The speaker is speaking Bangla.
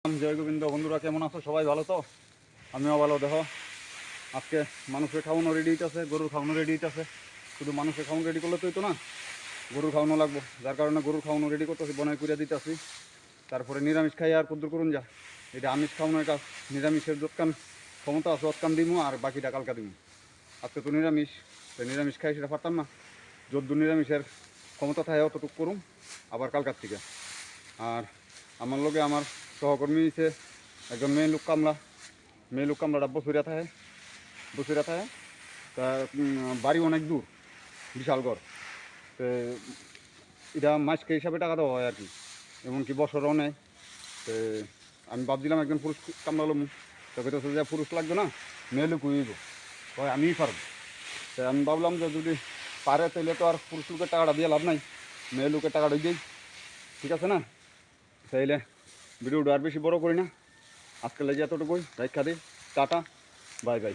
জয় গোবিন্দ। বন্ধুরা কেমন আছো? সবাই ভালো তো? আমিও ভালো। দেখো আজকে মানুষের খাওয়ানো রেডি হইতেছে, গরুর খাওয়ানো রেডি হইতেছে। শুধু মানুষের খাওয়ানো রেডি করলে তো হইতো না, গরুর খাওয়ানো লাগবো। যার কারণে গরুর খাওয়ানো রেডি করতেছি, বনাই করে দিতেছি। তারপরে নিরামিষ খাই আর কুদ্দুর করুন যা। এটা আমিষ খাওয়ানোর কাজ। নিরামিষের যৎকান ক্ষমতা আছে অতকান দিমু, আর বাকিটা কালকা দিমু। আজকে তো নিরামিষ, তাই নিরামিষ খাই সেটা পারতাম না। যদ্দূর নিরামিষের ক্ষমতা থাকে অতটুকু করুম আবার কালকার থেকে। আর আমার লগে আমার সহকর্মী হচ্ছে একজন মেয়ে লোক কামলা। মেয়ে লোক কামলাটা বসুরিয়া থাকে। তা বাড়ি অনেক দূর, বিশাল ঘর। তো এটা মাসকে হিসাবে টাকা দেওয়া হয় আর কি, এমনকি বছরও নেয়। তো আমি ভাবছিলাম একজন পুরুষ কামলা লমু, তো কইতেছে যে পুরুষ লাগবে না, মেয়ে লোক হইব। হয় আমিই পারব। তো আমি ভাবলাম যে যদি পারে তাহলে তো আর পুরুষ লোকের টাকাটা দিয়ে লাভ নাই, মেয়ে লোকের টাকাটা দিই। ঠিক আছে না? তাইলে ভিডিওটা আর বেশি বড় করি না, আজকে লেগে এতটুকুই। রাইখা দিই। Tata, bye bye.